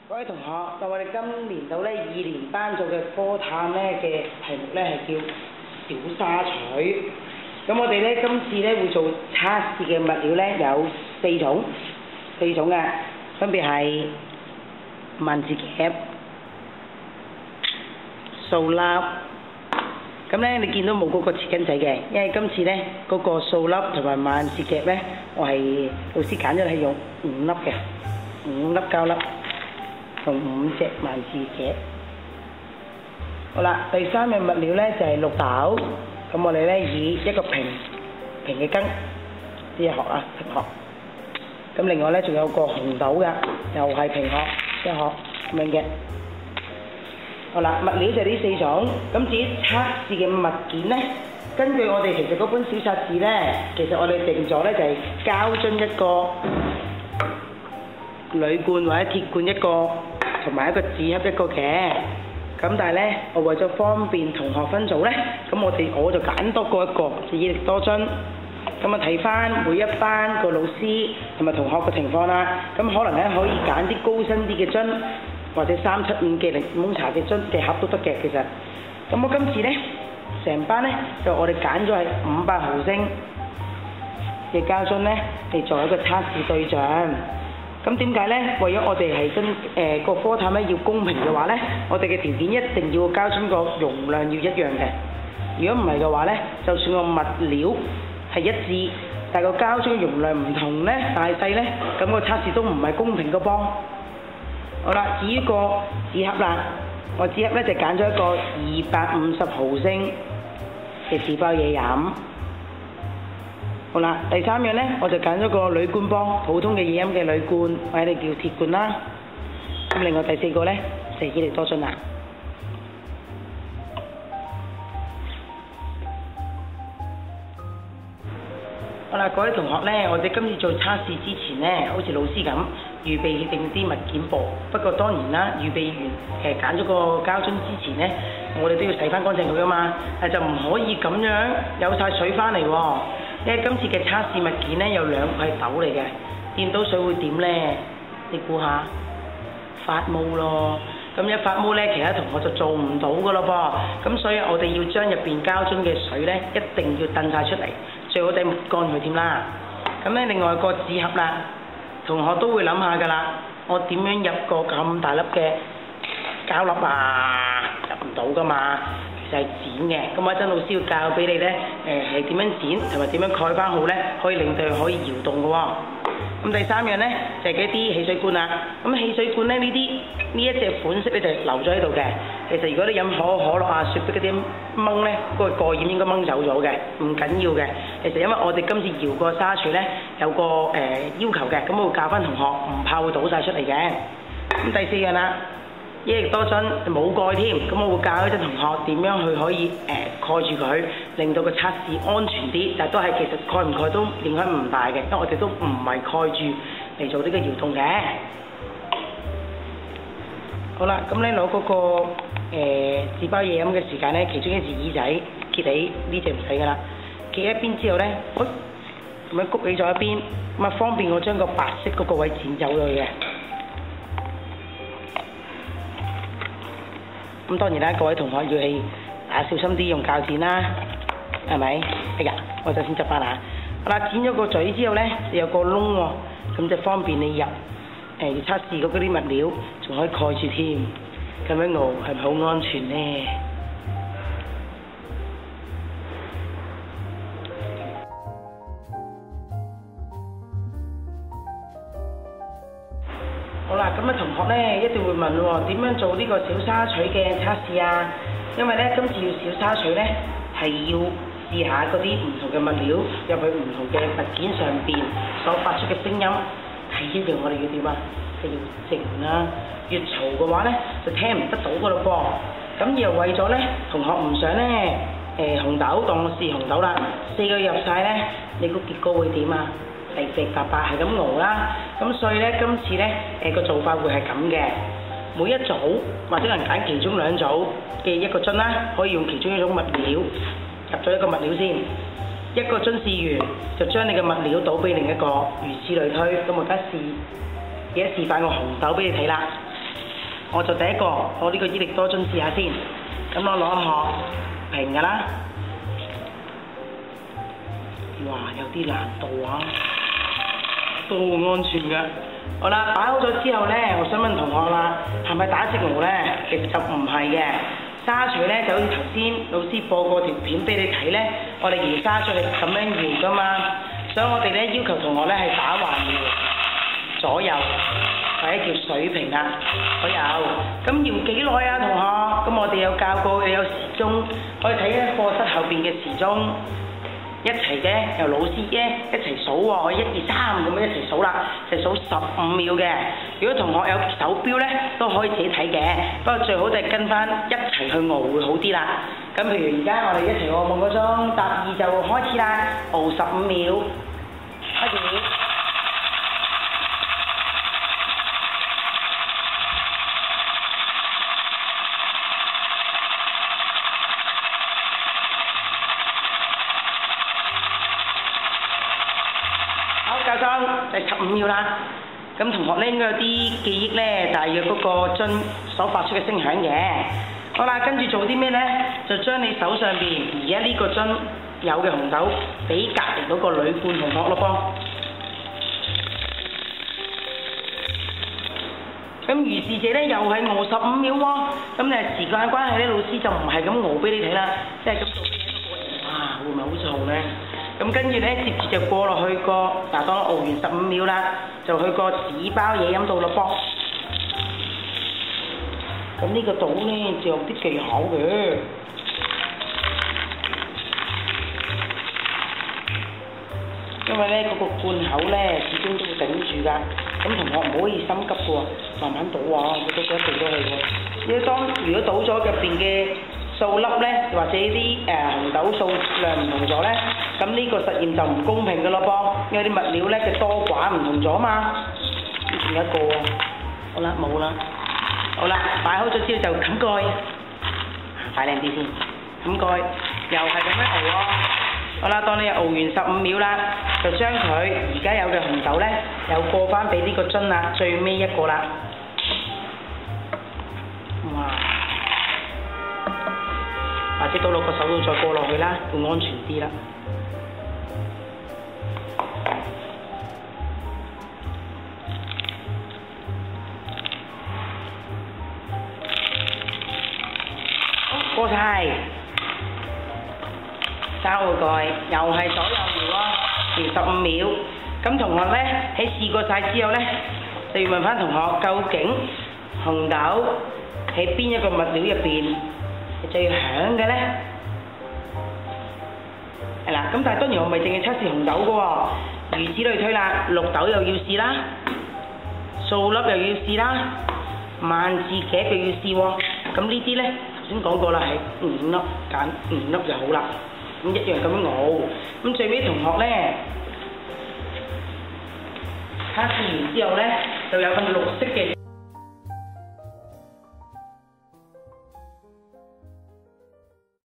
各位同學，咁我哋今年度咧2年班做嘅科探咧嘅題目咧係叫小沙錘。咁我哋咧今次咧會做測試嘅物料咧有4種嘅，分別係萬字夾、掃粒。咁咧你見到冇嗰個匙羹仔嘅，因為今次咧嗰個掃粒同埋萬字夾咧，我係老師揀咗係用5粒嘅，5粒膠粒。同5隻萬字夾。好啦，第3樣物料咧就係綠豆。咁我哋咧以一個平嘅羹，一殼啊，平殼。咁另外咧仲有個紅豆㗎，又係平殼一殼咁樣嘅。好啦，物料就係呢4種。咁至於測試嘅物件咧，根據我哋其實嗰本小冊子咧，其實我哋定咗咧就係膠樽一個。鋁罐或者鐵罐一個，同埋一個紙盒一個嘅。咁但係咧，我為咗方便同學分組咧，咁我就揀多過一個，就以力多樽。咁啊睇翻每一班個老師同埋同學嘅情況啦。咁可能咧可以揀啲高身啲嘅樽，或者375嘅檸檬茶嘅樽嘅盒都得嘅其實。咁我今次咧，成班咧就我哋揀咗係500毫升嘅膠樽咧嚟作為一個測試對象。咁點解咧？為咗我哋係跟個科探咧要公平嘅話咧，我哋嘅條件一定要個膠樽個容量要一樣嘅。如果唔係嘅話咧，就算個物料係一致，但係個膠樽嘅容量唔同咧，大細咧，咁個測試都唔係公平嘅噃。好啦，至於個紙盒啦，我紙盒咧就揀咗一個250毫升嘅紙包嘢飲。好啦，第3樣咧，我就揀咗個鋁罐幫，普通嘅嘢飲嘅鋁罐，或者你叫鐵罐啦。咁另外第4個咧就係以力多樽啦。好啦，各位同學咧，我哋今次做測試之前咧，好似老師咁預備定啲物件簿。不過當然啦，預備完揀咗個膠樽之前咧，我哋都要洗翻乾淨佢噶嘛，就唔可以咁樣有晒水翻嚟喎。因為今次嘅測試物件咧有2個係豆嚟嘅，掂到水會點咧？你估下？發毛咯！咁一發毛咧，其他同學就做唔到噶咯噃。咁所以我哋要將入邊膠樽嘅水咧，一定要掟晒出嚟，最好哋抹乾佢添啦。咁咧另外個紙盒啦，同學都會諗下噶啦，我點樣入個咁大粒嘅膠粒啊？入唔到噶嘛？就係剪嘅，咁我一陣老師要教俾你咧，係點樣剪同埋點樣蓋翻好咧，可以令到佢可以搖動嘅喎。咁第3樣咧就係一啲汽水罐啦。咁汽水罐咧呢一隻款式咧就留咗喺度嘅。其實如果你飲可樂啊、雪碧嗰啲掹咧，嗰個蓋掩應該掹走咗嘅，唔緊要嘅。其實因為我哋今次搖個沙錘咧有個要求嘅，咁我會教翻同學，唔怕會倒晒出嚟嘅。咁第4樣啦。以力多樽冇蓋添，咁我會教一陣同學點樣去可以蓋住佢，令到個測試安全啲，但都係其實蓋唔蓋都影響唔大嘅，因為我哋都唔係蓋住嚟做呢個搖動嘅。好啦，咁咧攞嗰個紙包嘢飲嘅時間咧，其中一隻耳仔揭起，呢隻唔使噶啦，揭一邊之後咧，咁樣谷起咗一邊，咁啊方便我將個白色嗰個位剪走咗嘅。咁當然啦，各位同學要係小心啲用鉸剪啦，係咪？哎呀，我就先執翻下。好啦，剪咗個嘴之後咧，有個窿喎，咁就方便你入要測試嗰啲物料，仲可以蓋住添。咁樣熬係咪好安全咧？好啦，咁同學咧一定會問喎，點樣做呢個小沙錘嘅測試啊？因為咧今次要小沙錘咧係要試下嗰啲唔同嘅物料入去唔同嘅物件上邊所發出嘅聲音係一樣，我哋要點啊？係要靜啦，越嘈嘅話咧就聽唔得到噶咯噃。咁又為咗咧同學唔想咧紅豆當我試紅豆啦，4個入晒咧，你個結果會點啊？直白係咁熬啦，咁所以咧今次咧個做法會係咁嘅，每一組或者能揀其中2組嘅一個樽啦，可以用其中一種物料入咗一個物料先，一個樽試完就將你嘅物料倒俾另一個，如此類推。咁我而家示範個紅豆俾你睇啦。我就第一個攞呢個益力多樽試下先。咁我攞一殼平㗎啦。哇，有啲難度啊，都好安全㗎。好啦，擺好咗之後呢，我想問同學啦，係咪打直爐呢？其實就唔係嘅。沙錘呢就好似頭先老師播過條片俾你睇呢，我哋搖沙錘係咁樣搖㗎嘛，所以我哋呢要求同學呢係打橫搖左右，或者叫水平啊左右。咁搖幾耐啊，同學？咁我哋有教過你有時鐘，可以睇喺課室後邊嘅時鐘。一齊嘅，由老師咧一齊數喎，可以1、2、3咁樣一齊數啦，就數15秒嘅。如果同學有手錶咧，都可以自己睇嘅，不過最好就係跟翻一齊去熬會好啲啦。咁譬如而家我哋一齊望個鐘，答2就開始啦，熬15秒，開始。教裝第15秒啦，咁同學咧應該有啲記憶咧，大約嗰個樽所發出嘅聲響嘅。好啦，跟住做啲咩咧？就將你手上邊而家呢個樽有嘅紅豆，俾隔離嗰個女伴同學咯噃。咁如是者咧又係熬15秒喎。咁你時間關係咧，老師就唔係咁熬俾你睇啦，即係咁做嘅過程。哇，會唔會好嘈咧？咁跟住咧，接住就過落去個嗱，當我熬完15秒啦，就去個紙包嘢飲度咯噃。咁呢個倒咧就有啲技巧嘅，因為咧嗰個罐口咧始終都會頂住㗎。咁同學唔可以心急嘅喎，慢慢倒啊，佢倒咗一地都係喎。如果倒咗入邊嘅數粒咧，或者啲紅豆數量唔同咗咧，咁呢個實驗就唔公平嘅咯噃，因為啲物料咧嘅多寡唔同咗嘛。仲有一個啊，好啦，冇啦，好啦，擺好咗之後就冚蓋，擺靚啲先，冚蓋，又係咁樣熬喎。好啦，當你熬完15秒啦，就將佢而家有嘅紅豆咧，又過翻俾呢個樽啦，最尾一個啦。哇！或者倒落個手度再過落去啦，會安全啲啦。好，過晒，收個蓋，又係左右搖啊，搖15秒。咁同學咧喺試過晒之後咧，就要問翻同學究竟紅豆喺邊一個物料入邊最響嘅咧？係啦，咁但係當然我唔係淨係測試紅豆嘅喎，如此類推啦，綠豆又要試啦，素粒又要試啦，萬字夾又要試喎。咁呢啲咧頭先講過啦，係5粒揀5粒就好啦。咁一樣咁樣熬。咁最尾同學咧測試完之後咧，就有份綠色嘅。